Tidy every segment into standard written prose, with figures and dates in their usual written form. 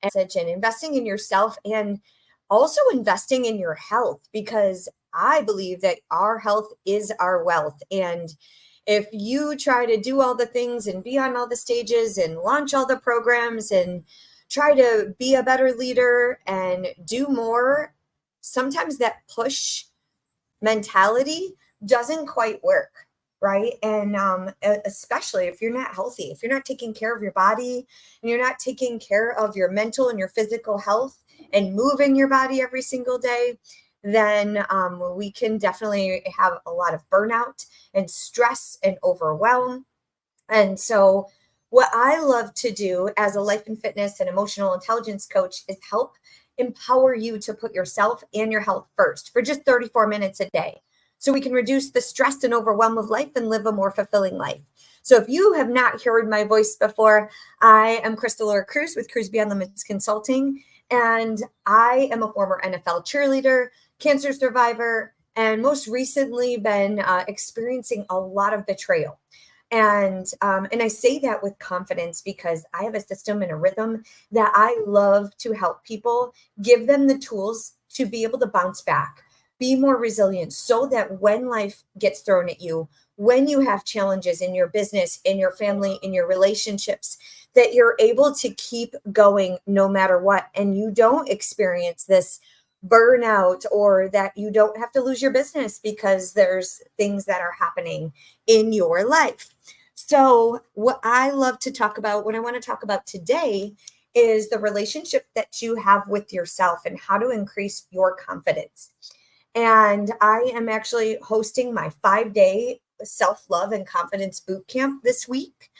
and investing in yourself, and also investing in your health, because I believe that our health is our wealth. And if you try to do all the things and be on all the stages and launch all the programs and try to be a better leader and do more, sometimes that push mentality doesn't quite work, right? And especially if you're not healthy, if you're not taking care of your body and you're not taking care of your mental and your physical health and moving your body every single day, then we can definitely have a lot of burnout and stress and overwhelm. And so, what I love to do as a life and fitness and emotional intelligence coach is help empower you to put yourself and your health first for just 34 minutes a day, so we can reduce the stress and overwhelm of life and live a more fulfilling life. So, if you have not heard my voice before, I am Crystal Laura Cruz with Cruz Beyond Limits Consulting, and I am a former NFL cheerleader, cancer survivor, and most recently been experiencing a lot of betrayal. And I say that with confidence because I have a system and a rhythm that I love to help people, give them the tools to be able to bounce back, be more resilient, so that when life gets thrown at you, when you have challenges in your business, in your family, in your relationships, that you're able to keep going no matter what, and you don't experience this burnout, or that you don't have to lose your business because there's things that are happening in your life. So, what I love to talk about, what I want to talk about today, is the relationship that you have with yourself and how to increase your confidence. And I am actually hosting my 5-day self-love and confidence boot camp this week.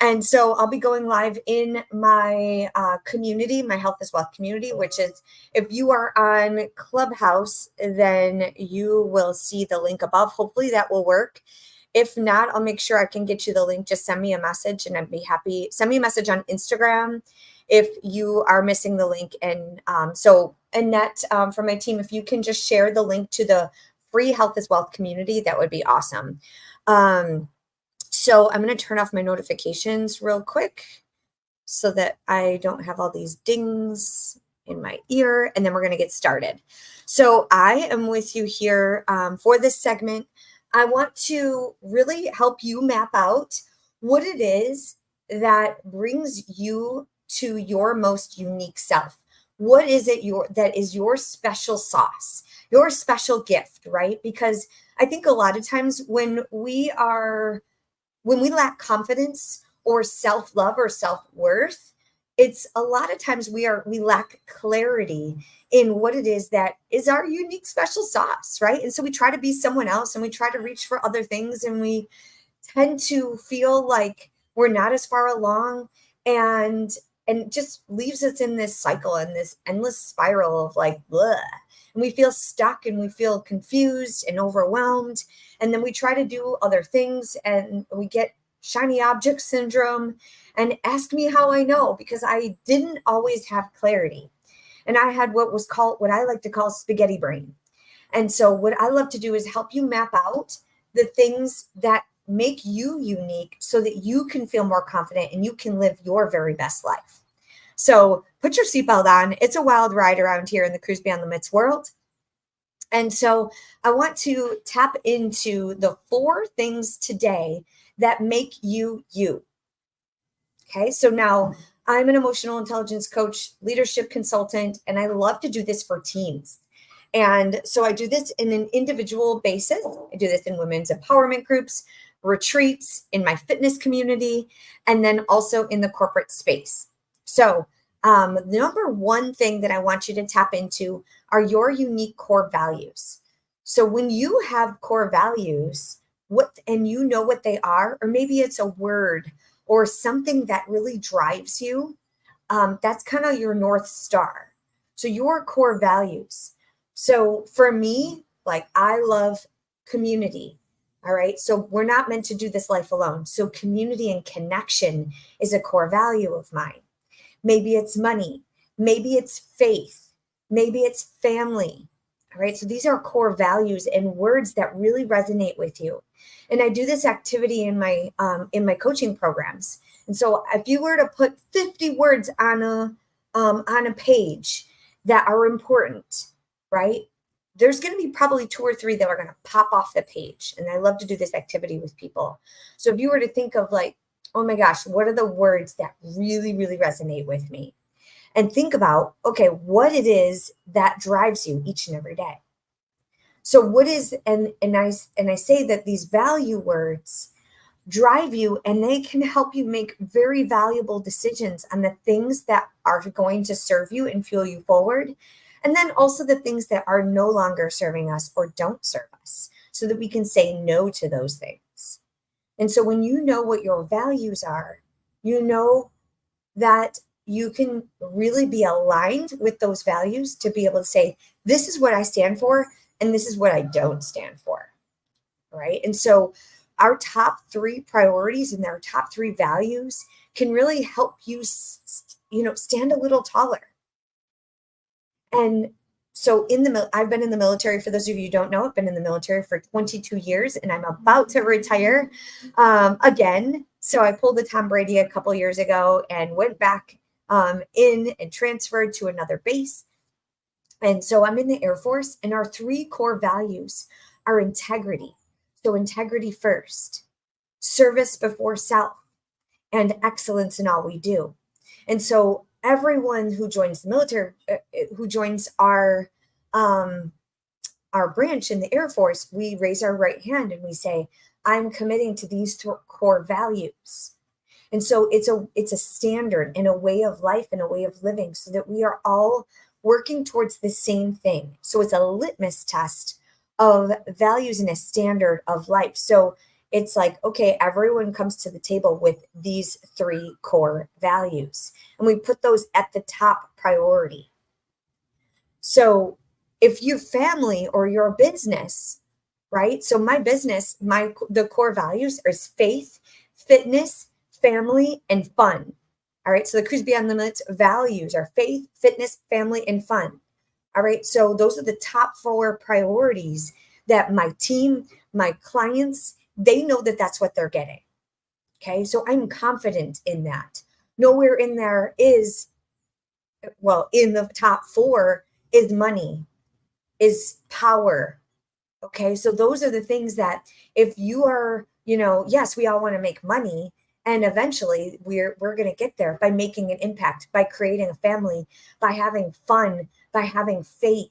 And so I'll be going live in my community, my Health is Wealth community, which is, if you are on Clubhouse, then you will see the link above. Hopefully that will work. If not, I'll make sure I can get you the link. Just send me a message and I'd be happy. Send me a message on Instagram if you are missing the link. And so Annette from my team, if you can just share the link to the free Health is Wealth community, that would be awesome. So I'm going to turn off my notifications real quick so that I don't have all these dings in my ear, and then we're going to get started. So I am with you here for this segment. I want to really help you map out what it is that brings you to your most unique self. What is it that is your special sauce, your special gift, right? Because I think a lot of times when we lack confidence or self-love or self-worth, it's a lot of times we lack clarity in what it is that is our unique special sauce, right? And so we try to be someone else and we try to reach for other things, and we tend to feel like we're not as far along, and it just leaves us in this cycle and this endless spiral of like, bleh. And we feel stuck and we feel confused and overwhelmed. And then we try to do other things and we get shiny object syndrome. And ask me how I know, because I didn't always have clarity. And I had what I like to call spaghetti brain. And so what I love to do is help you map out the things that make you unique so that you can feel more confident and you can live your very best life. So put your seatbelt on. It's a wild ride around here in the Cruz Beyond Limits world. And so I want to tap into the 4 things today that make you you. Okay, so now I'm an emotional intelligence coach, leadership consultant, and I love to do this for teams. And so I do this in an individual basis. I do this in women's empowerment groups, retreats, in my fitness community, and then also in the corporate space. So the number one thing that I want you to tap into are your unique core values. So when you have core values, and you know what they are, or maybe it's a word or something that really drives you, that's kind of your North Star. So your core values. So for me, like, I love community. All right. So we're not meant to do this life alone. So community and connection is a core value of mine. Maybe it's money. Maybe it's faith. Maybe it's family. All right. So these are core values and words that really resonate with you. And I do this activity in my coaching programs. And so if you were to put 50 words on on a page that are important, right? There's going to be probably 2 or 3 that are going to pop off the page. And I love to do this activity with people. So if you were to think of like, oh my gosh, what are the words that really, really resonate with me? And think about, okay, what it is that drives you each and every day. So what is, and I say that these value words drive you, and they can help you make very valuable decisions on the things that are going to serve you and fuel you forward. And then also the things that are no longer serving us or don't serve us, so that we can say no to those things. And so when you know what your values are, you know that you can really be aligned with those values to be able to say, this is what I stand for, and this is what I don't stand for. Right. And so our top 3 priorities and our top 3 values can really help you, stand a little taller. And so I've been in the military, for those of you who don't know, I've been in the military for 22 years, and I'm about to retire again. So I pulled the Tom Brady a couple years ago and went back in and transferred to another base. And so I'm in the Air Force, and our 3 core values are integrity. So integrity first, service before self, and excellence in all we do. And so everyone who joins the military, who joins our branch in the Air Force, we raise our right hand and we say, I'm committing to these core values. And so it's a standard and a way of life and a way of living, so that we are all working towards the same thing. So it's a litmus test of values and a standard of life. So it's like, okay, everyone comes to the table with these 3 core values, and we put those at the top priority. So if your family or your business, right? So my business, the core values is faith, fitness, family, and fun. All right. So the Cruise Beyond Limits values are faith, fitness, family, and fun. All right. So those are the top 4 priorities that my team, my clients, they know that that's what they're getting. Okay. So I'm confident in that. Nowhere in there is, well, in the top 4 is money, is power. Okay. So those are the things that if you are, yes, we all want to make money. And eventually we're going to get there by making an impact, by creating a family, by having fun, by having faith,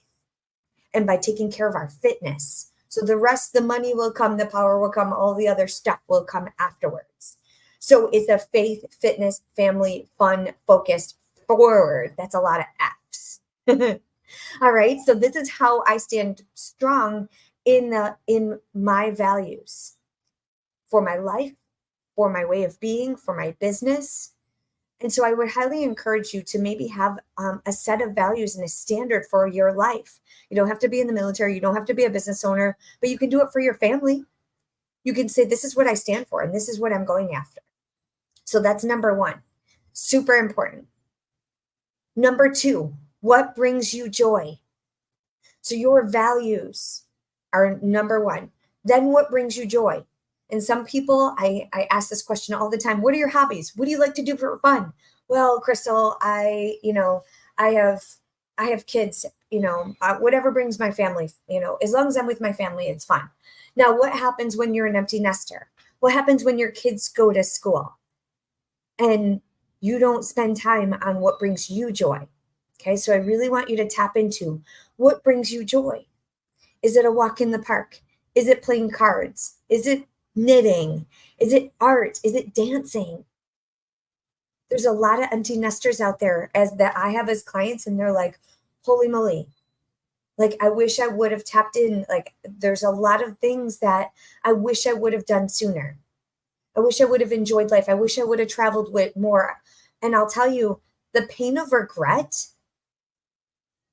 and by taking care of our fitness. So the rest, the money will come, the power will come, all the other stuff will come afterwards. So it's a faith, fitness, family, fun, focused, forward. That's a lot of F's. All right. So this is how I stand strong in my values for my life, for my way of being, for my business. And so I would highly encourage you to maybe have a set of values and a standard for your life. You don't have to be in the military. You don't have to be a business owner, but you can do it for your family. You can say, this is what I stand for, and this is what I'm going after. So that's number 1, super important. Number 2, what brings you joy? So your values are number 1. Then what brings you joy? And some people, I ask this question all the time. What are your hobbies? What do you like to do for fun? Well, Crystal, I have kids, whatever brings my family, as long as I'm with my family, it's fun. Now, what happens when you're an empty nester? What happens when your kids go to school and you don't spend time on what brings you joy? Okay, so I really want you to tap into what brings you joy. Is it a walk in the park? Is it playing cards? Is it knitting? Is it art? Is it dancing? There's a lot of empty nesters out there that I have as clients, and they're like, holy moly. Like, I wish I would have tapped in. Like, there's a lot of things that I wish I would have done sooner. I wish I would have enjoyed life. I wish I would have traveled with more. And I'll tell you, the pain of regret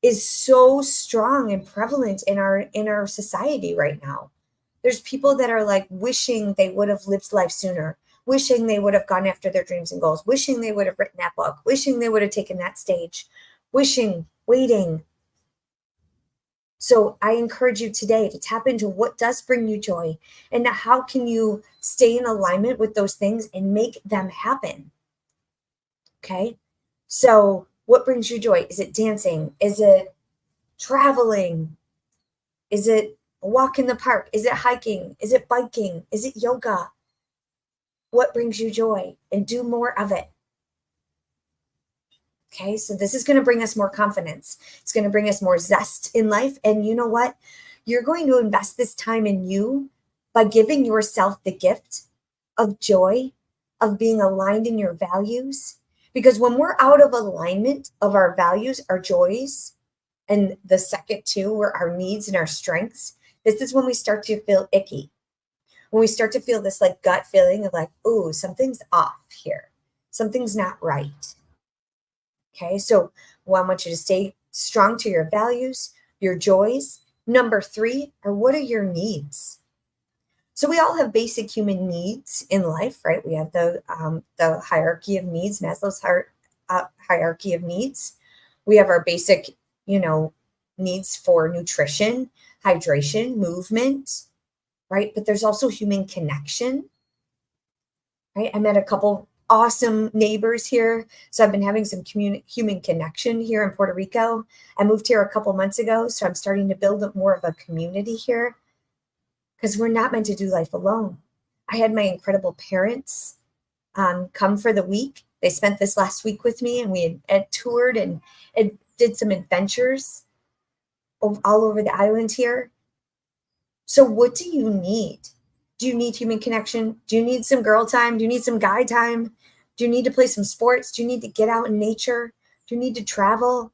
is so strong and prevalent in our society right now. There's people that are like wishing they would have lived life sooner, wishing they would have gone after their dreams and goals, wishing they would have written that book, wishing they would have taken that stage, waiting. So I encourage you today to tap into what does bring you joy, and how can you stay in alignment with those things and make them happen. Okay. So What brings you joy? Is it dancing? Is it traveling? Is it a walk in the park? Is it hiking? Is it biking? Is it yoga? What brings you joy? And do more of it. Okay, so this is going to bring us more confidence. It's going to bring us more zest in life. And you know what? You're going to invest this time in you by giving yourself the gift of joy, of being aligned in your values. Because when we're out of alignment of our values, our joys, and the second two were our needs and our strengths, this is when we start to feel icky. When we start to feel this like gut feeling of like, ooh, something's off here. Something's not right. Okay, so I want you to stay strong to your values, your joys. Number 3 are, what are your needs? So we all have basic human needs in life, right? We have the hierarchy of needs, Maslow's hierarchy of needs. We have our basic, needs for nutrition, hydration, movement, right? But there's also human connection, right? I met a couple awesome neighbors here. So I've been having some human connection here in Puerto Rico. I moved here a couple months ago, so I'm starting to build up more of a community here because we're not meant to do life alone. I had my incredible parents come for the week. They spent this last week with me, and we had toured and did some adventures all over the island here. So what do you need? Do you need human connection? Do you need some girl time? Do you need some guy time? Do you need to play some sports? Do you need to get out in nature? Do you need to travel?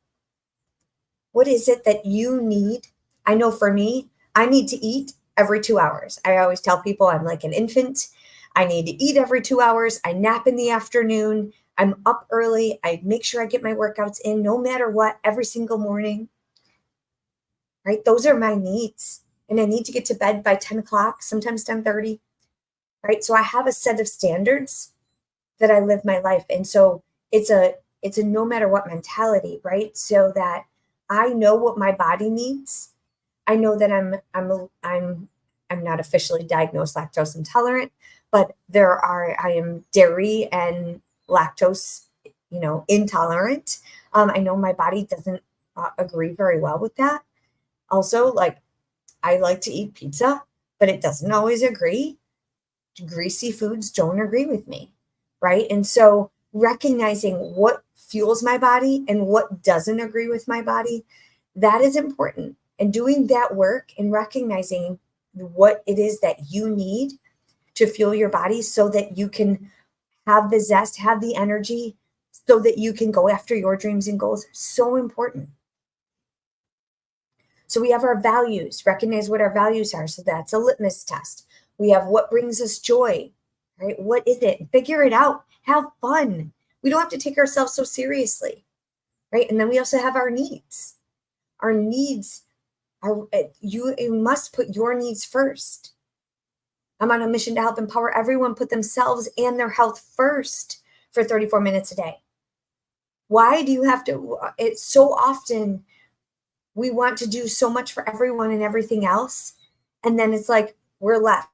What is it that you need? I know for me, I need to eat every 2 hours. I always tell people I'm like an infant. I need to eat every 2 hours. I nap in the afternoon. I'm up early. I make sure I get my workouts in no matter what, every single morning. Right? Those are my needs. And I need to get to bed by 10 o'clock, sometimes 10:30, right? So I have a set of standards that I live my life. And so it's a no matter what mentality, right? So that I know what my body needs. I know that I'm not officially diagnosed lactose intolerant, but I am dairy and lactose, intolerant. I know my body doesn't agree very well with that. Also, like, I like to eat pizza, but it doesn't always agree. Greasy foods don't agree with me, right? And so recognizing what fuels my body and what doesn't agree with my body, that is important. And doing that work and recognizing what it is that you need to fuel your body so that you can have the zest, have the energy, so that you can go after your dreams and goals, so important. So we have our values, recognize what our values are. So that's a litmus test. We have what brings us joy, right? What is it? Figure it out. Have fun. We don't have to take ourselves so seriously, right? And then we also have our needs. Our needs are, you must put your needs first. I'm on a mission to help empower everyone put themselves and their health first for 34 minutes a day. Why do you have to? It's so often we want to do so much for everyone and everything else. And then it's like, we're left.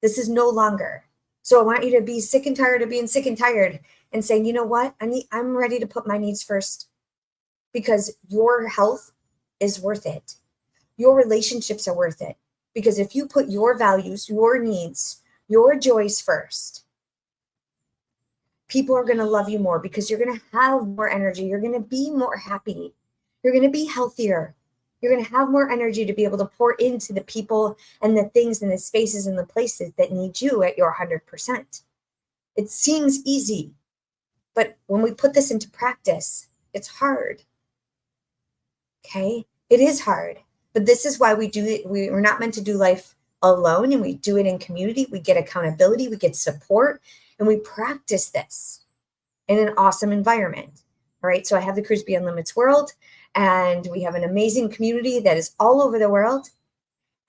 This is no longer. So I want you to be sick and tired of being sick and tired and saying, you know what? I'm ready to put my needs first because your health is worth it. Your relationships are worth it. Because if you put your values, your needs, your joys first, people are going to love you more because you're going to have more energy. You're going to be more happy. You're going to be healthier. You're going to have more energy to be able to pour into the people and the things and the spaces and the places that need you at your 100%. It seems easy, but when we put this into practice, it's hard. Okay? It is hard, but this is why we do it. We're not meant to do life alone, and we do it in community. We get accountability, we get support, and we practice this in an awesome environment. All right. So I have the Cruise Beyond Limits World, and we have an amazing community that is all over the world.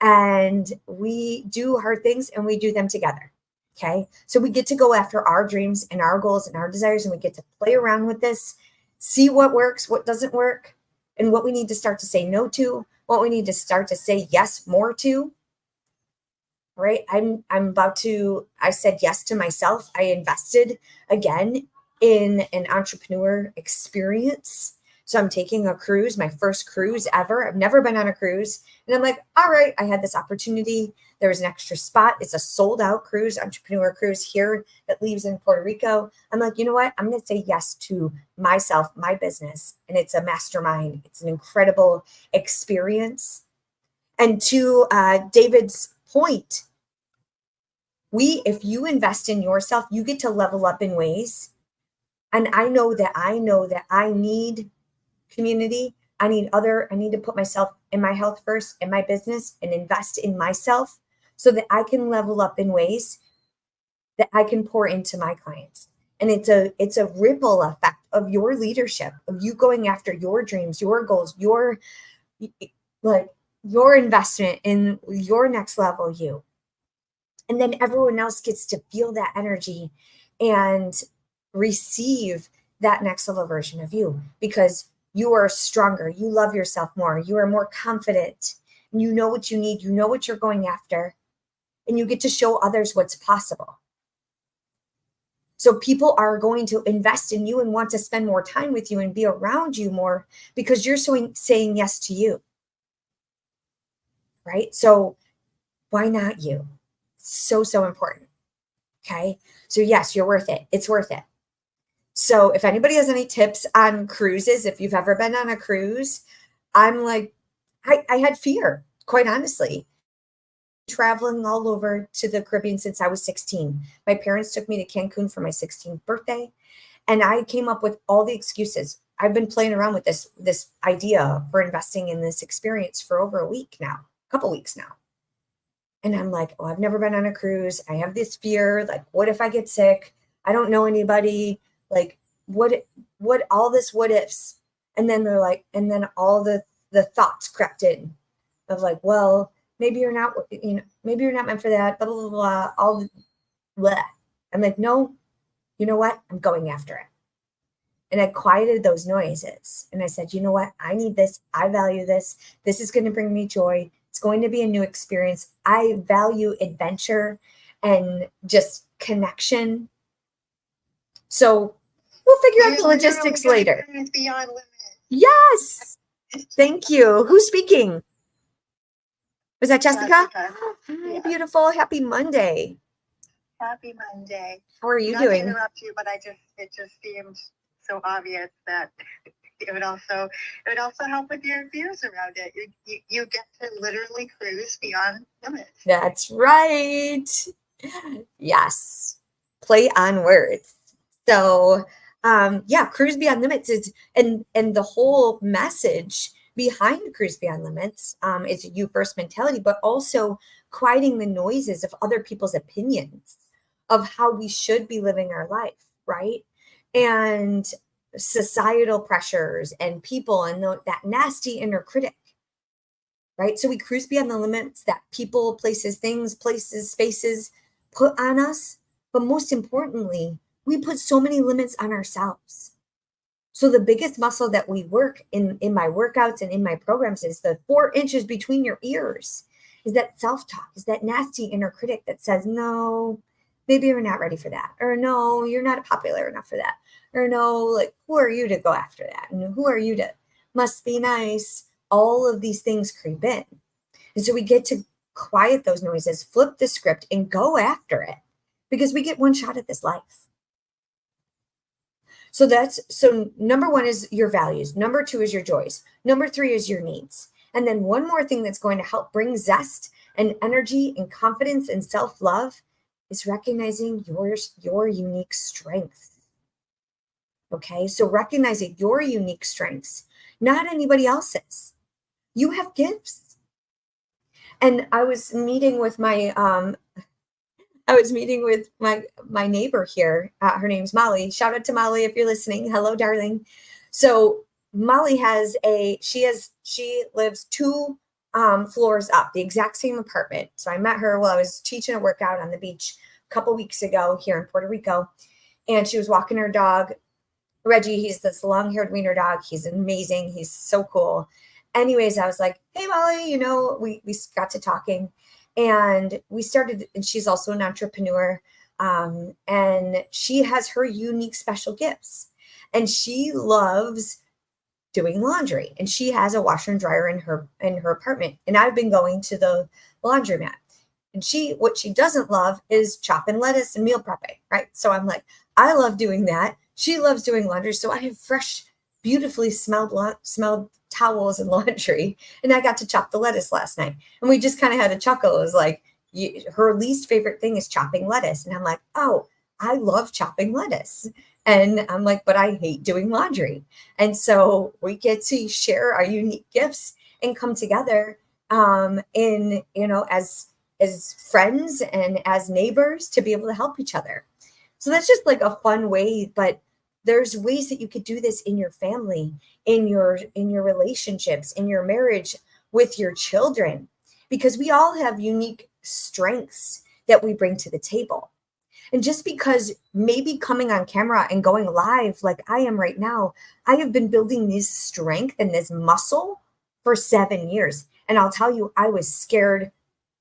And we do hard things and we do them together. Okay. So we get to go after our dreams and our goals and our desires, and we get to play around with this, see what works, what doesn't work, and what we need to start to say no to, what we need to start to say yes more to. Right. I said yes to myself. I invested again in an entrepreneur experience. So I'm taking a cruise, my first cruise ever. I've never been on a cruise. And I'm like, all right, I had this opportunity. There was an extra spot. It's a sold out cruise, entrepreneur cruise here that leaves in Puerto Rico. I'm like, you know what? I'm going to say yes to myself, my business. And it's a mastermind. It's an incredible experience. And to David's point, if you invest in yourself, you get to level up in ways. And I know that I need community. I need to put myself and my health first in my business and invest in myself so that I can level up in ways that I can pour into my clients. And it's a ripple effect of your leadership, of you going after your dreams, your goals, your investment in your next level you. And then everyone else gets to feel that energy and receive that next level version of you, because you are stronger. You love yourself more. You are more confident. And you know what you need. You know what you're going after. And you get to show others what's possible. So people are going to invest in you and want to spend more time with you and be around you more because you're saying yes to you. Right? So why not you? So important. Okay. So yes, you're worth it. It's worth it. So if anybody has any tips on cruises, if you've ever been on a cruise, I'm like, I had fear, quite honestly, traveling all over to the Caribbean since I was 16. My parents took me to Cancun for my 16th birthday, and I came up with all the excuses. I've been playing around with this idea for investing in this experience for over a couple weeks now. And I'm like, oh, I've never been on a cruise. I have this fear. Like, what if I get sick? I don't know anybody. Like, what all this what ifs. And then they're like, and then all the thoughts crept in of like, well, maybe you're not meant for that, blah, blah, blah, blah. I'm like, no, you know what? I'm going after it. And I quieted those noises. And I said, you know what? I need this. I value this. This is going to bring me joy. It's going to be a new experience. I value adventure and just connection. So we'll figure out the logistics later. Beyond limit. Yes. Thank you. Who's speaking? Was that Jessica? Hi, yeah. Beautiful. Happy Monday. Happy Monday. How are you doing? Not to interrupt you, but it just seemed so obvious that it would also help with your views around it. You get to literally cruise beyond limits. That's right. Yes. Play on words. So Cruise Beyond Limits is and the whole message behind Cruise Beyond Limits is a you first mentality, but also quieting the noises of other people's opinions of how we should be living our life, right? And societal pressures and people and that nasty inner critic, right? So we cruise beyond the limits that people, places, things, spaces put on us. But most importantly, we put so many limits on ourselves. So the biggest muscle that we work in my workouts and in my programs is the 4 inches between your ears, is that self-talk, is that nasty inner critic that says, no, maybe you're not ready for that. Or no, you're not popular enough for that. Or no, like, who are you to go after that? And who are you to must be nice? All of these things creep in. And so we get to quiet those noises, flip the script, and go after it because we get one shot at this life. So number 1 is your values. Number 2 is your joys. Number 3 is your needs. And then one more thing that's going to help bring zest and energy and confidence and self-love is recognizing your unique strengths. Okay, so recognizing your unique strengths, not anybody else's. You have gifts. And I was meeting with my my neighbor here. Her name's Molly. Shout out to Molly if you're listening. Hello, darling. So Molly she lives 2 floors up, the exact same apartment. So I met her while I was teaching a workout on the beach a couple weeks ago here in Puerto Rico. And she was walking her dog, Reggie. He's this long-haired wiener dog. He's amazing. He's so cool. Anyways, I was like, hey, Molly, we got to talking. And we started, and she's also an entrepreneur. And she has her unique special gifts. And she loves doing laundry. And she has a washer and dryer in her apartment. And I've been going to the laundromat. And what she doesn't love is chopping lettuce and meal prepping, right? So I'm like, I love doing that. She loves doing laundry. So I have fresh, beautifully smelled towels and laundry. And I got to chop the lettuce last night. And we just kind of had a chuckle. It was like, her least favorite thing is chopping lettuce. And I'm like, oh, I love chopping lettuce. And I'm like, but I hate doing laundry. And so we get to share our unique gifts and come together as friends and as neighbors to be able to help each other. So that's just like a fun way, but there's ways that you could do this in your family, in your relationships, in your marriage, with your children, because we all have unique strengths that we bring to the table. And just because maybe coming on camera and going live like I am right now, I have been building this strength and this muscle for 7 years. And I'll tell you, I was scared.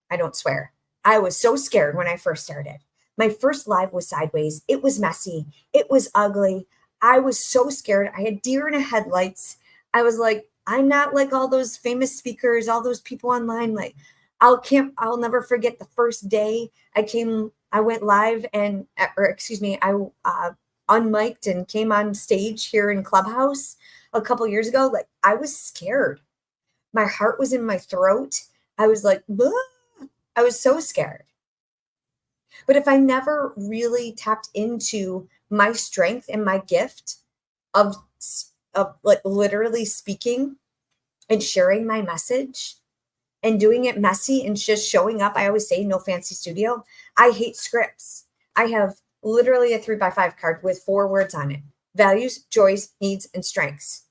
I don't swear. I was so scared when I first started. My first live was sideways. It was messy. It was ugly. I was so scared. I had deer in the headlights. I was like, I'm not like all those famous speakers, all those people online. Like, I'll never forget the first day I went live I unmiked and came on stage here in Clubhouse a couple years ago. Like, I was scared. My heart was in my throat. I was like, "Bleh." I was so scared. But if I never really tapped into my strength and my gift of like literally speaking and sharing my message and doing it messy and just showing up, I always say no fancy studio. I hate scripts. I have literally a 3x5 card with 4 words on it: values, joys, needs, and strengths.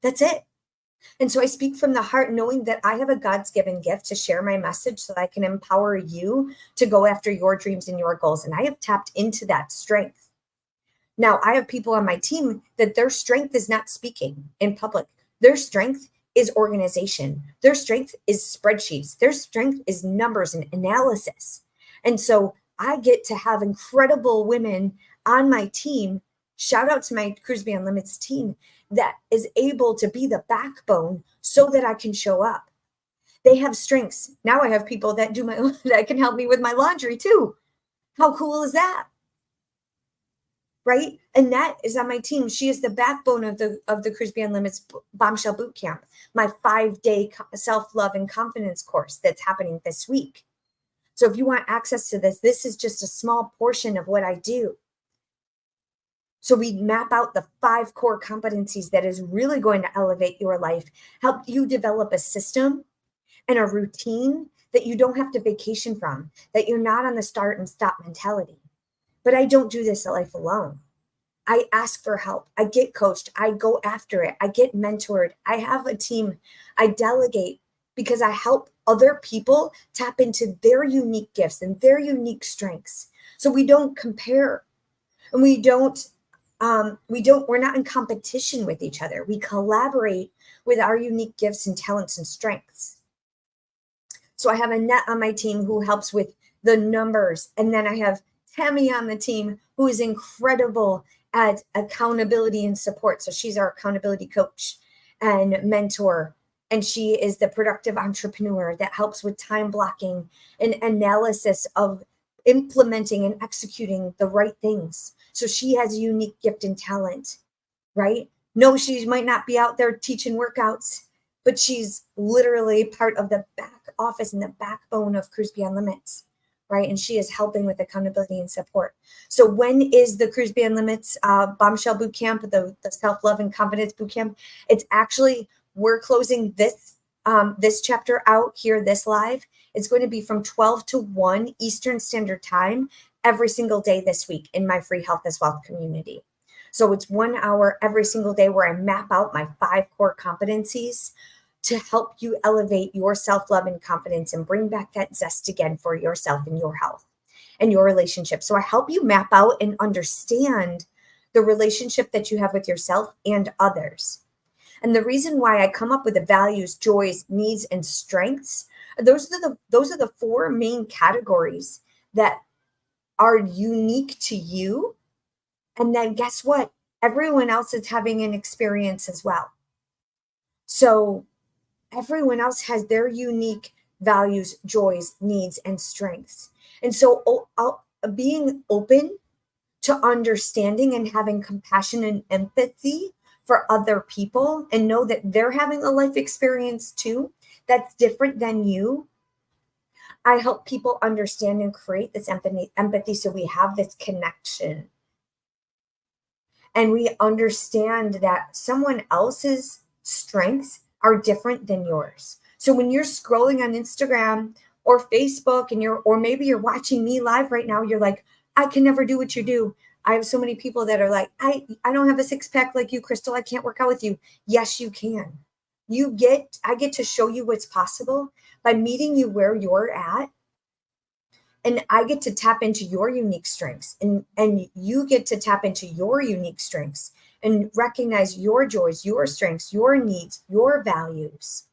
That's it. And so I speak from the heart, knowing that I have a God's given gift to share my message so that I can empower you to go after your dreams and your goals. And I have tapped into that strength. Now, I have people on my team that their strength is not speaking in public. Their strength is organization. Their strength is spreadsheets. Their strength is numbers and analysis. And so I get to have incredible women on my team. Shout out to my Cruise Beyond Limits team that is able to be the backbone so that I can show up. They have strengths. Now I have people that that can help me with my laundry too. How cool is that? Right? Annette is on my team. She is the backbone of the Cruise Beyond Limits Bombshell Bootcamp, my 5-day self-love and confidence course that's happening this week. So if you want access to this is just a small portion of what I do. So we map out the 5 core competencies that is really going to elevate your life, help you develop a system and a routine that you don't have to vacation from, that you're not on the start and stop mentality. But I don't do this life alone. I ask for help. I get coached. I go after it. I get mentored. I have a team. I delegate because I help other people tap into their unique gifts and their unique strengths. So we don't compare, and we're not in competition with each other. We collaborate with our unique gifts and talents and strengths. So I have Annette on my team who helps with the numbers. And then I have Tammy on the team who is incredible at accountability and support. So she's our accountability coach and mentor. And she is the productive entrepreneur that helps with time blocking and analysis of implementing and executing the right things. So she has a unique gift and talent, right? No, she might not be out there teaching workouts, but she's literally part of the back office and the backbone of Cruise Beyond Limits, right? And she is helping with accountability and support. So when is the Cruise Beyond Limits Bombshell Bootcamp, the Self-Love and Confidence Bootcamp? It's actually, we're closing this chapter out here, this live. It's going to be from 12 to 1 Eastern Standard Time every single day this week in my free Health as Wealth community. So it's 1 hour every single day where I map out my 5 core competencies to help you elevate your self-love and confidence and bring back that zest again for yourself and your health and your relationship. So I help you map out and understand the relationship that you have with yourself and others. And the reason why I come up with the values, joys, needs, and strengths, those are the 4 main categories that are unique to you. And then guess what? Everyone else is having an experience as well. So everyone else has their unique values, joys, needs, and strengths. And so being open to understanding and having compassion and empathy for other people and know that they're having a life experience too that's different than you. I help people understand and create this empathy so we have this connection. And we understand that someone else's strengths are different than yours. So when you're scrolling on Instagram or Facebook or maybe you're watching me live right now, you're like, I can never do what you do. I have so many people that are like, I don't have a six pack like you, Crystal. I can't work out with you. Yes, you can. I get to show you what's possible by meeting you where you're at. And I get to tap into your unique strengths and you get to tap into your unique strengths and recognize your joys, your strengths, your needs, your values.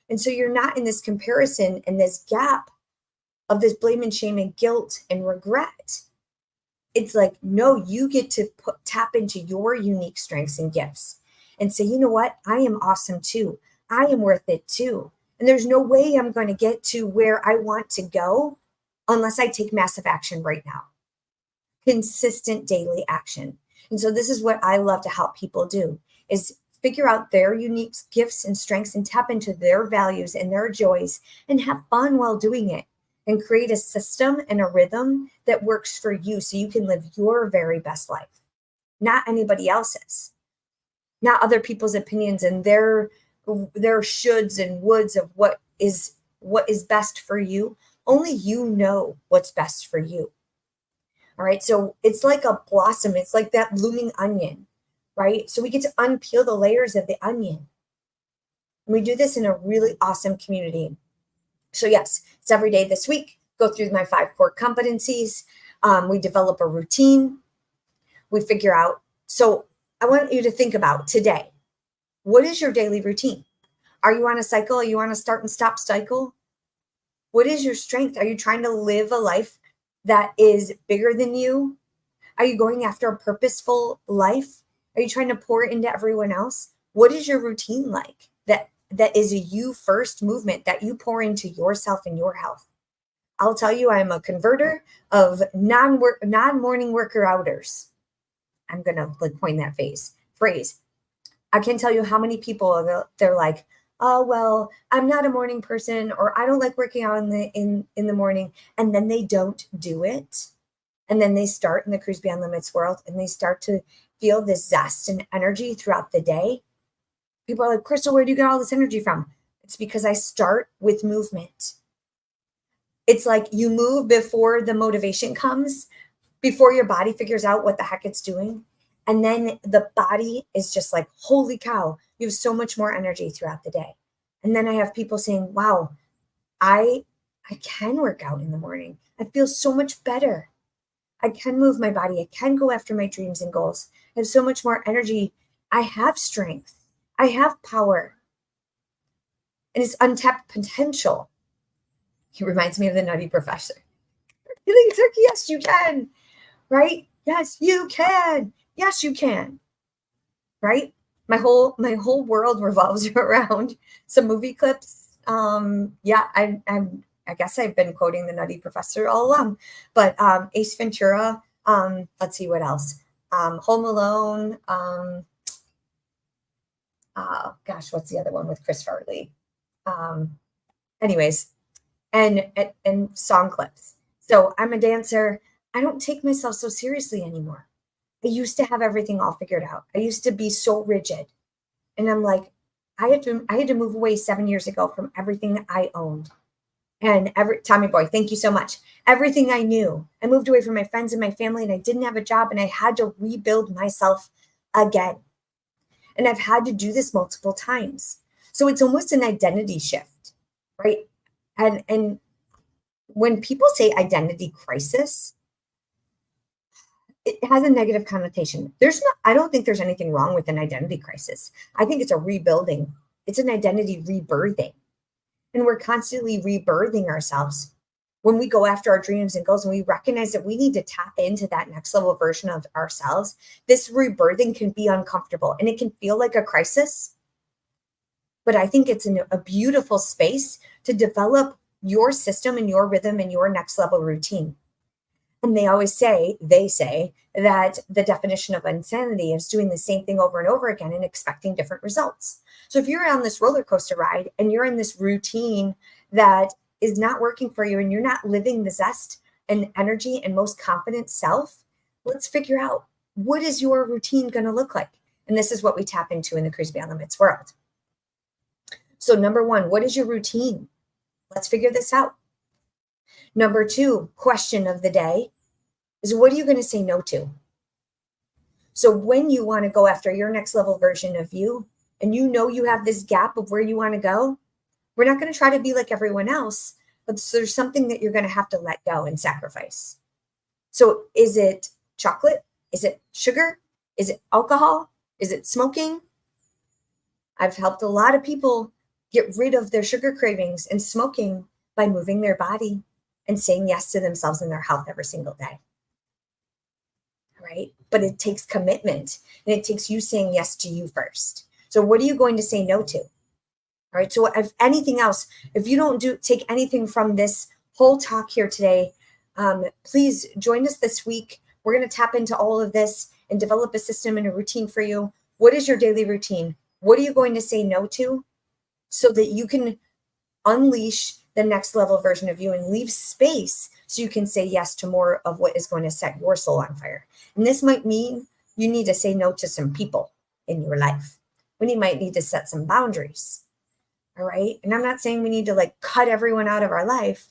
And so you're not in this comparison and this gap of this blame and shame and guilt and regret. It's like, no, you get to tap into your unique strengths and gifts and say, you know what? I am awesome too. I am worth it too. And there's no way I'm going to get to where I want to go unless I take massive action right now. Consistent daily action. And so this is what I love to help people do is figure out their unique gifts and strengths and tap into their values and their joys and have fun while doing it and create a system and a rhythm that works for you so you can live your very best life, not anybody else's, not other people's opinions and their shoulds and woulds of what is best for you. Only you know what's best for you. All right. So it's like a blossom. It's like that blooming onion, right? So we get to unpeel the layers of the onion. And we do this in a really awesome community. So yes, it's every day this week. Go through my 5 core competencies. We develop a routine. We figure out. So I want you to think about today. What is your daily routine? Are you on a cycle? Are you on a start and stop cycle? What is your strength? Are you trying to live a life that is bigger than you? Are you going after a purposeful life? Are you trying to pour into everyone else? What is your routine like? That is a you first movement that you pour into yourself and your health. I'll tell you, I'm a converter of non-morning worker outers. I'm going to coin that phrase. I can't tell you how many people they're like, oh, well, I'm not a morning person, or I don't like working out in the morning. And then they don't do it. And then they start in the Cruise Beyond Limits world and they start to feel this zest and energy throughout the day. People are like, Crystal, where do you get all this energy from? It's because I start with movement. It's like you move before the motivation comes, before your body figures out what the heck it's doing. And then the body is just like, holy cow, you have so much more energy throughout the day. And then I have people saying, wow, I can work out in the morning. I feel so much better. I can move my body. I can go after my dreams and goals. I have so much more energy. I have strength. I have power. And it's untapped potential. He reminds me of the Nutty Professor. Yes, you can. Right? Yes, you can. Yes, you can. Right? My whole world revolves around some movie clips. I guess I've been quoting the Nutty Professor all along. But Ace Ventura. Let's see what else. Home Alone. What's the other one with Chris Farley? Anyways, and song clips. So I'm a dancer. I don't take myself so seriously anymore. I used to have everything all figured out. I used to be so rigid. And I'm like, I had to move away 7 years ago from everything I owned. And Tommy Boy, thank you so much. Everything I knew. I moved away from my friends and my family, and I didn't have a job, and I had to rebuild myself again. And I've had to do this multiple times. So it's almost an identity shift, right? And when people say identity crisis, it has a negative connotation. I don't think there's anything wrong with an identity crisis. I think it's a rebuilding. It's an identity rebirthing. And we're constantly rebirthing ourselves when we go after our dreams and goals and we recognize that we need to tap into that next level version of ourselves, this rebirthing can be uncomfortable and it can feel like a crisis. But I think it's a beautiful space to develop your system and your rhythm and your next level routine. And they say that the definition of insanity is doing the same thing over and over again and expecting different results. So if you're on this roller coaster ride and you're in this routine that is not working for you and you're not living the zest and energy and most confident self, let's figure out, what is your routine going to look like? And this is what we tap into in the Cruise Beyond Limits world. So number one, what is your routine? Let's figure this out. Number two, question of the day is, what are you going to say no to? So when you want to go after your next level version of you, and you know you have this gap of where you want to go, we're not going to try to be like everyone else, but there's something that you're going to have to let go and sacrifice. So is it chocolate? Is it sugar? Is it alcohol? Is it smoking? I've helped a lot of people get rid of their sugar cravings and smoking by moving their body and saying yes to themselves and their health every single day. Right? But it takes commitment and it takes you saying yes to you first. So what are you going to say no to? All right. So if anything else, if you don't take anything from this whole talk here today, please join us this week. We're going to tap into all of this and develop a system and a routine for you. What is your daily routine? What are you going to say no to so that you can unleash the next level version of you and leave space so you can say yes to more of what is going to set your soul on fire? And this might mean you need to say no to some people in your life. We might need to set some boundaries. All right. And I'm not saying we need to like cut everyone out of our life,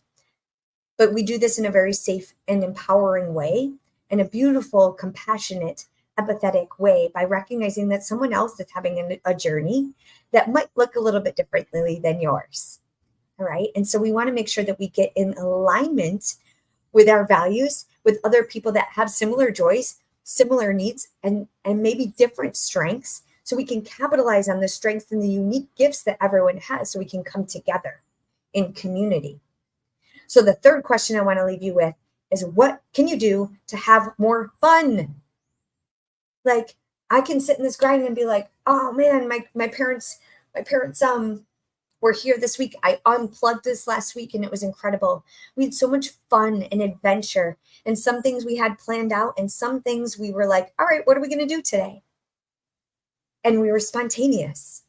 but we do this in a very safe and empowering way, in a beautiful, compassionate, empathetic way, by recognizing that someone else is having a journey that might look a little bit differently than yours. All right. And so we want to make sure that we get in alignment with our values, with other people that have similar joys, similar needs, and maybe different strengths, so we can capitalize on the strengths and the unique gifts that everyone has, so we can come together in community. So the third question I want to leave you with is, what can you do to have more fun? Like, I can sit in this grind and be like, oh man, my parents were here this week. I unplugged this last week and it was incredible. We had so much fun and adventure, and some things we had planned out and some things we were like, all right, what are we going to do today? And we were spontaneous.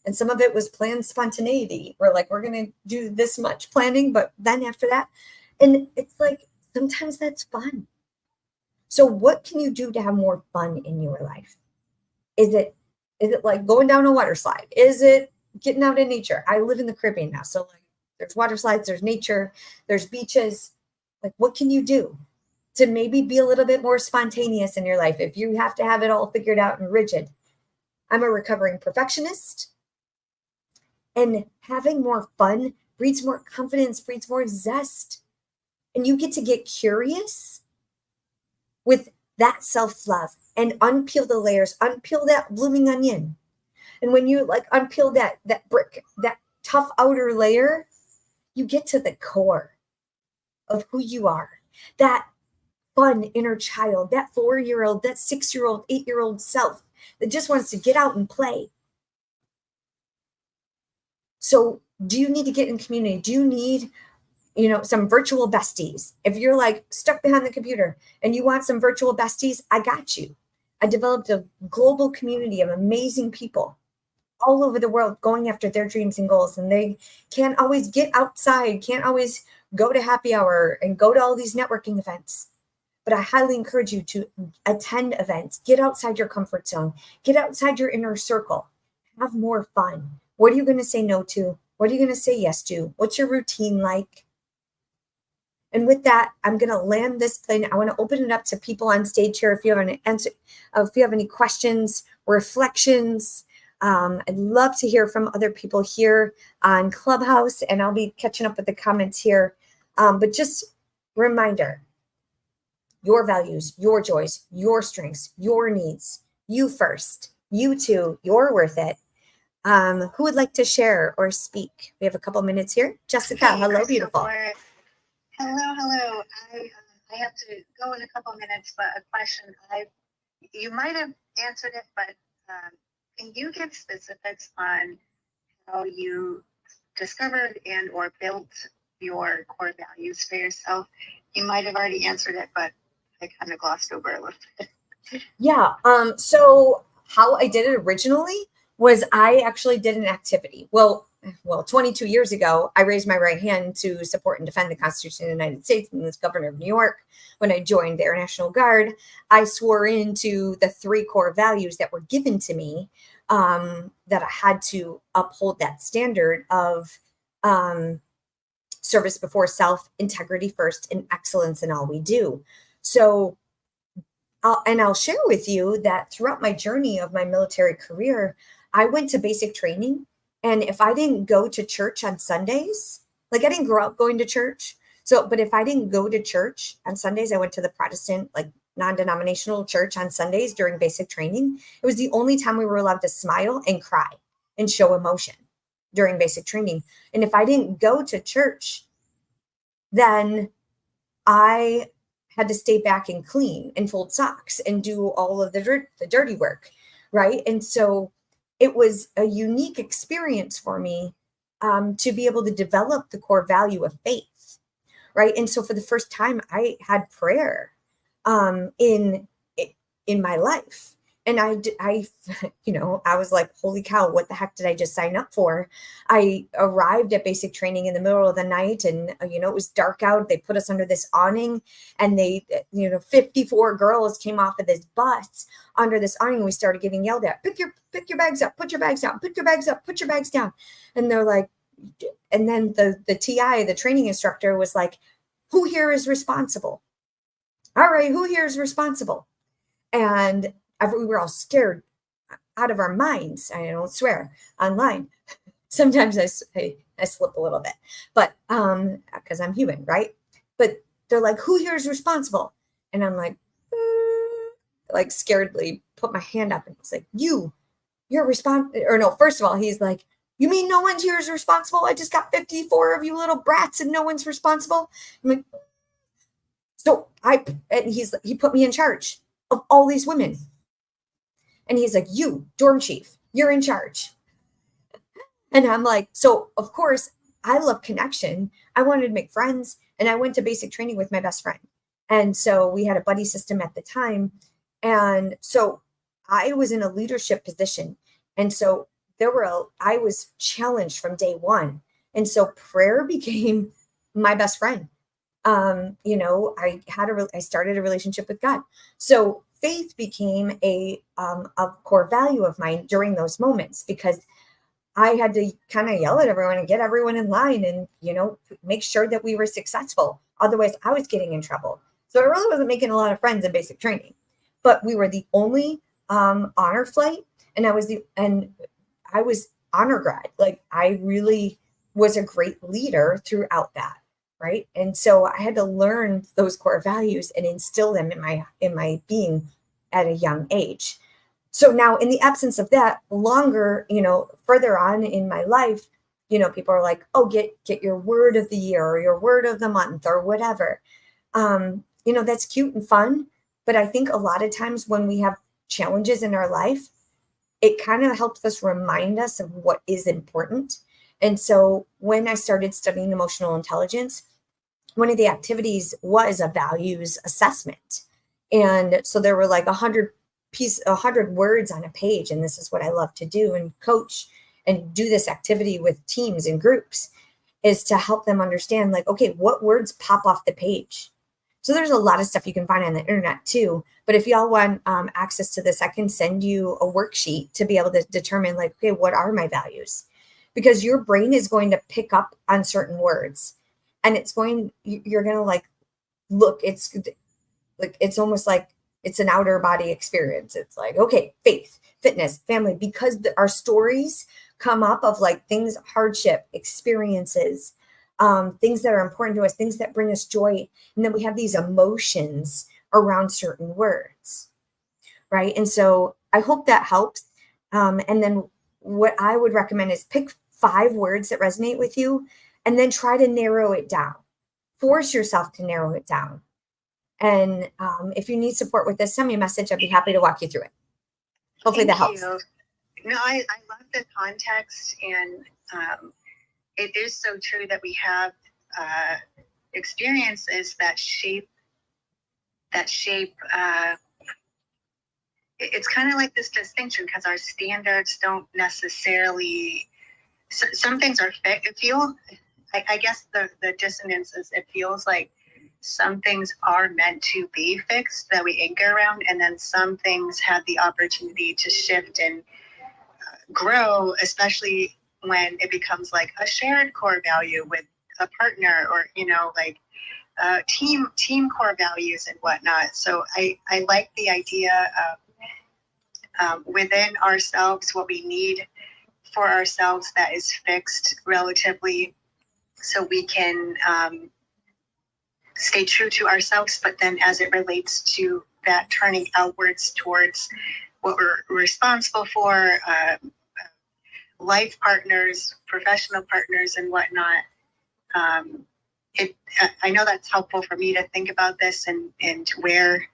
And some of it was planned spontaneity. We're like, we're going to do this much planning, but then after that, and it's like, sometimes that's fun. So what can you do to have more fun in your life? Is it like going down a water slide? Is it getting out in nature? I live in the Caribbean now. So like, there's water slides, there's nature, there's beaches. Like, what can you do to maybe be a little bit more spontaneous in your life if you have to have it all figured out and rigid? I'm a recovering perfectionist, and having more fun breeds more confidence, breeds more zest. And you get to get curious with that self-love and unpeel the layers, unpeel that blooming onion. And when you like unpeel that brick, that tough outer layer, you get to the core of who you are, that fun inner child, that 4-year-old, that 6-year-old, 8-year-old self that just wants to get out and play. So do you need to get in community? Do you need, some virtual besties? If you're like stuck behind the computer and you want some virtual besties, I got you. I developed a global community of amazing people all over the world going after their dreams and goals. And they can't always get outside, can't always go to happy hour and go to all these networking events. But I highly encourage you to attend events, get outside your comfort zone, get outside your inner circle, have more fun. What are you going to say no to? What are you going to say yes to? What's your routine like? And with that, I'm going to land this plane. I want to open it up to people on stage here. If you have any questions, reflections, I'd love to hear from other people here on Clubhouse, and I'll be catching up with the comments here. But just reminder, your values, your joys, your strengths, your needs, you first, you too, you're worth it. Who would like to share or speak? We have a couple minutes here. Jessica, hello, beautiful. Hello. I have to go in a couple minutes, but a question. You might have answered it, but can you give specifics on how you discovered and or built your core values for yourself? You might have already answered it, but I kind of glossed over a little bit. Yeah. So how I did it originally was I actually did an activity. Well, 22 years ago, I raised my right hand to support and defend the Constitution of the United States and as governor of New York. When I joined the Air National Guard, I swore into the three core values that were given to me, that I had to uphold that standard of um, service before self, integrity first, and excellence in all we do. So I'll share with you that throughout my journey of my military career, I went to basic training. And if I didn't go to church on Sundays, like I didn't grow up going to church. So, but if I didn't go to church on Sundays, I went to the Protestant, like non denominational church on Sundays during basic training. It was the only time we were allowed to smile and cry and show emotion during basic training. And if I didn't go to church, then I had to stay back and clean and fold socks and do all of the dirty work, right? And so it was a unique experience for me, to be able to develop the core value of faith, right? And so for the first time, I had prayer, in my life. And I was like, holy cow, what the heck did I just sign up for? I arrived at basic training in the middle of the night, and, it was dark out. They put us under this awning, and 54 girls came off of this bus under this awning. And we started getting yelled at, pick your bags up, put your bags down, pick your bags up, put your bags down. And they're like, and then the TI, the training instructor, was like, who here is responsible? All right, who here is responsible? And we were all scared out of our minds. I don't swear online. Sometimes I slip a little bit, but because I'm human, right? But they're like, who here is responsible? And I'm like, like scaredly put my hand up, and it's like, you're responsible. Or no, first of all, he's like, you mean no one's here is responsible? I just got 54 of you little brats and no one's responsible. I'm like, he put me in charge of all these women. And he's like, you, dorm chief, you're in charge. And I'm like, so of course, I love connection. I wanted to make friends. And I went to basic training with my best friend. And so we had a buddy system at the time. And so I was in a leadership position. And so I was challenged from day one. And so prayer became my best friend. I started a relationship with God. So faith became a core value of mine during those moments, because I had to kind of yell at everyone and get everyone in line and, make sure that we were successful. Otherwise, I was getting in trouble. So I really wasn't making a lot of friends in basic training, but we were the only honor flight. And I was honor grad. Like I really was a great leader throughout that. Right. And so I had to learn those core values and instill them in my being at a young age. So now in the absence of that, further on in my life, people are like, oh, get your word of the year or your word of the month or whatever. That's cute and fun. But I think a lot of times when we have challenges in our life, it kind of helps us remind us of what is important. And so when I started studying emotional intelligence, one of the activities was a values assessment. And so there were like 100 words on a page. And this is what I love to do and coach and do this activity with teams and groups, is to help them understand, like, okay, what words pop off the page? So there's a lot of stuff you can find on the internet too. But if y'all want access to this, I can send you a worksheet to be able to determine, like, okay, what are my values? Because your brain is going to pick up on certain words, and you're going to like, look, it's almost like it's an outer body experience. It's like, okay, faith, fitness, family, because our stories come up of like things, hardship, experiences, things that are important to us, things that bring us joy. And then we have these emotions around certain words. Right. And so I hope that helps. And then what I would recommend is pick 5 words that resonate with you and then try to narrow it down. force yourself to narrow it down. And if you need support with this, send me a message. I'd be happy to walk you through it. Hopefully that helps. Thank you. No, I love the context, and it is so true that we have experiences that shape. It's kind of like this distinction, because our standards don't necessarily. Some things are fixed. I guess the dissonance is, it feels like some things are meant to be fixed that we anchor around, and then some things have the opportunity to shift and grow, especially when it becomes like a shared core value with a partner, or like team core values and whatnot. So I like the idea of within ourselves, what we need for ourselves that is fixed relatively, so we can stay true to ourselves. But then as it relates to that turning outwards towards what we're responsible for, life partners, professional partners, and whatnot, I know that's helpful for me to think about this, and where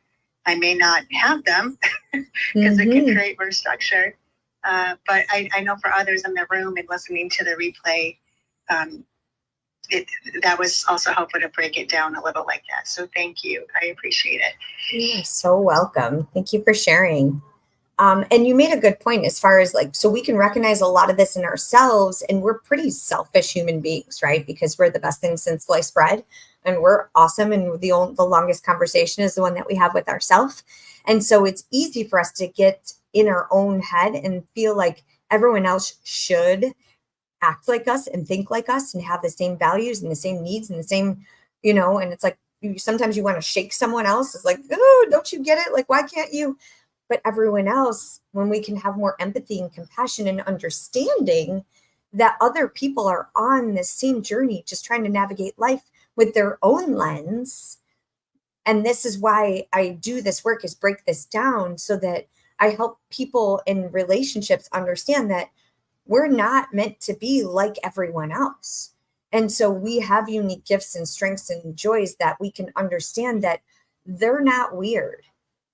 I may not have them, because it can create more structure. But I know for others in the room and listening to the replay, that was also helpful to break it down a little like that. So thank you. I appreciate it. You're so welcome. Thank you for sharing. And you made a good point as far as so we can recognize a lot of this in ourselves, and we're pretty selfish human beings, right? Because we're the best thing since sliced bread, and we're awesome. And the longest conversation is the one that we have with ourselves. And so it's easy for us to get in our own head and feel like everyone else should act like us and think like us and have the same values and the same needs and the same, and it's like, sometimes you want to shake someone else. It's like, oh, don't you get it? Like, why can't you? But everyone else, when we can have more empathy and compassion and understanding that other people are on this same journey, just trying to navigate life with their own lens. And this is why I do this work, is break this down so that I help people in relationships understand that we're not meant to be like everyone else. And so we have unique gifts and strengths and joys that we can understand that they're not weird.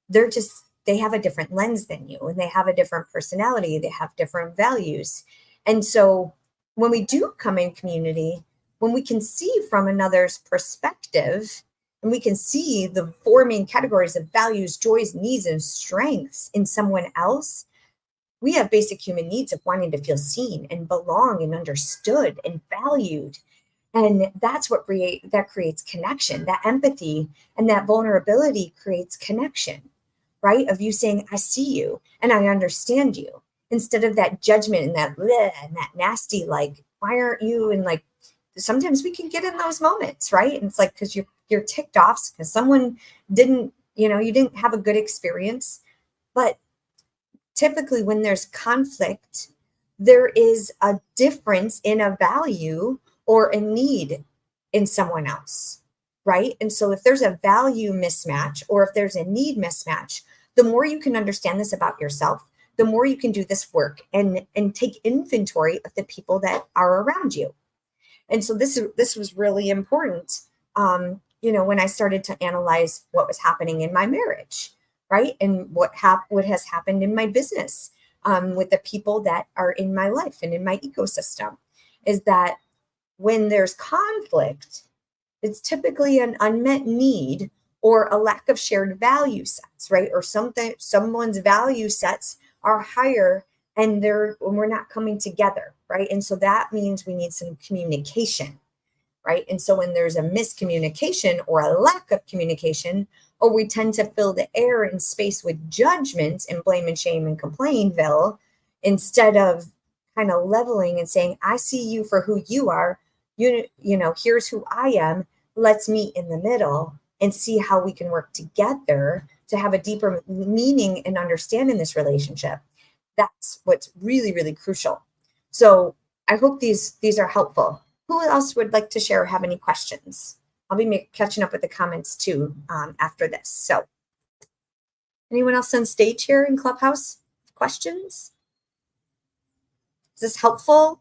They have a different lens than you, and they have a different personality. They have different values. And so when we do come in community, when we can see from another's perspective, and we can see the four main categories of values, joys, needs, and strengths in someone else, we have basic human needs of wanting to feel seen and belong and understood and valued. And that's what creates connection. That empathy and that vulnerability creates connection, right? Of you saying, I see you and I understand you, instead of that judgment and that bleh and that nasty, like, why aren't you? And sometimes we can get in those moments, right? And it's like, because you're ticked off because someone didn't, you didn't have a good experience. But typically when there's conflict, there is a difference in a value or a need in someone else, right? And so if there's a value mismatch, or if there's a need mismatch, the more you can understand this about yourself, the more you can do this work and take inventory of the people that are around you. And so this was really important, when I started to analyze what was happening in my marriage, right? And what has happened in my business, with the people that are in my life and in my ecosystem, is that when there's conflict, it's typically an unmet need or a lack of shared value sets, right? Or someone's value sets are higher and we're not coming together, right? And so that means we need some communication, right? And so when there's a miscommunication or a lack of communication, or we tend to fill the air and space with judgment and blame and shame and complainville, instead of kind of leveling and saying, I see you for who you are, here's who I am, let's meet in the middle and see how we can work together to have a deeper meaning and understand in this relationship. That's what's really, really crucial. So I hope these are helpful. Who else would like to share or have any questions? I'll be catching up with the comments too after this. So anyone else on stage here in Clubhouse? Questions? Is this helpful?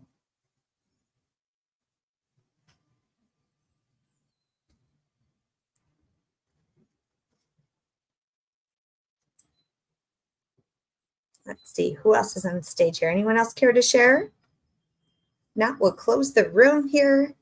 Let's see who else is on stage here. Anyone else care to share? No, we'll close the room here.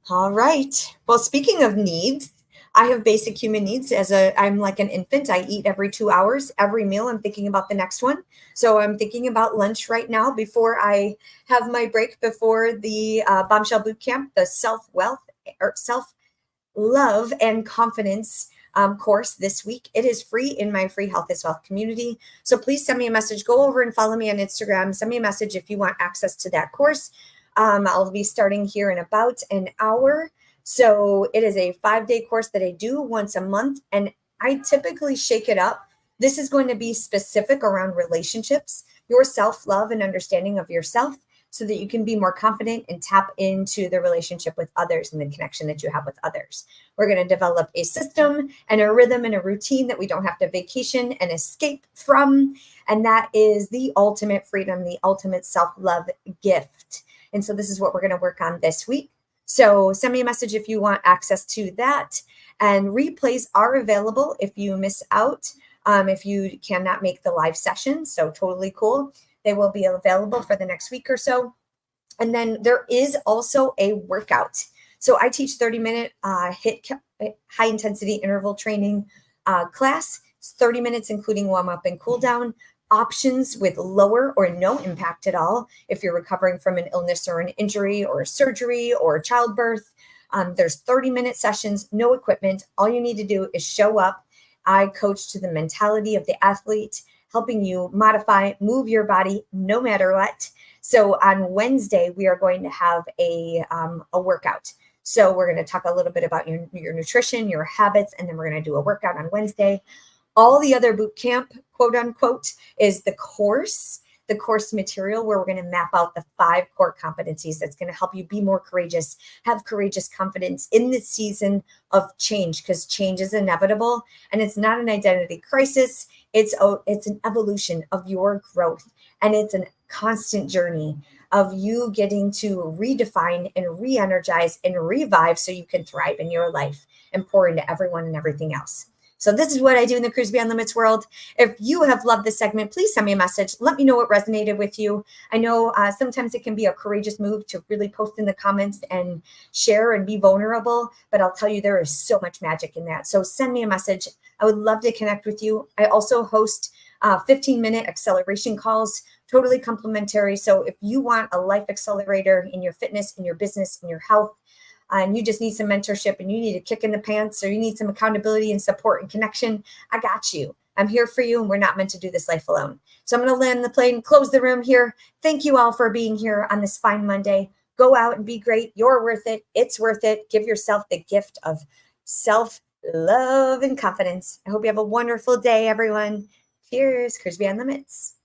All right. Well, speaking of needs, I have basic human needs. I'm like an infant. I eat every 2 hours. Every meal, I'm thinking about the next one. So I'm thinking about lunch right now before I have my break before the Bombshell Boot Camp, the self-wealth or self-love and confidence course this week. It is free in my free Health is Wealth community. So please send me a message. Go over and follow me on Instagram. Send me a message if you want access to that course. I'll be starting here in about an hour. So it is a 5-day course that I do once a month, and I typically shake it up. This is going to be specific around relationships, your self-love and understanding of yourself, so that you can be more confident and tap into the relationship with others and the connection that you have with others. We're going to develop a system and a rhythm and a routine that we don't have to vacation and escape from. And that is the ultimate freedom, the ultimate self-love gift. And so this is what we're going to work on this week. So send me a message if you want access to that. And replays are available if you miss out, if you cannot make the live session. So totally cool. They will be available for the next week or so. And then there is also a workout. So I teach 30-minute high intensity interval training class. It's 30 minutes, including warm up and cool down. Options with lower or no impact at all. If you're recovering from an illness or an injury or a surgery or childbirth, there's 30-minute sessions, no equipment. All you need to do is show up. I coach to the mentality of the athlete, helping you modify, move your body no matter what. So on Wednesday, we are going to have a workout. So we're going to talk a little bit about your nutrition, your habits, and then we're going to do a workout on Wednesday. All the other boot camp, quote unquote, is the course material where we're going to map out the 5 core competencies that's going to help you be more courageous, have courageous confidence in the season of change, because change is inevitable and it's not an identity crisis. It's an evolution of your growth, and it's a constant journey of you getting to redefine and re-energize and revive so you can thrive in your life and pour into everyone and everything else. So this is what I do in the Cruise Beyond Limits world. If you have loved this segment, please send me a message. Let me know what resonated with you. I know sometimes it can be a courageous move to really post in the comments and share and be vulnerable, but I'll tell you, there is so much magic in that. So send me a message. I would love to connect with you. I also host 15-minute acceleration calls, totally complimentary. So if you want a life accelerator in your fitness, in your business, in your health, and you just need some mentorship and you need a kick in the pants, or you need some accountability and support and connection, I got you. I'm here for you, and we're not meant to do this life alone. So I'm going to land the plane, close the room here. Thank you all for being here on this fine Monday. Go out and be great. You're worth it. It's worth it. Give yourself the gift of self-love and confidence. I hope you have a wonderful day, everyone. Cheers. Cruise Beyond Limits.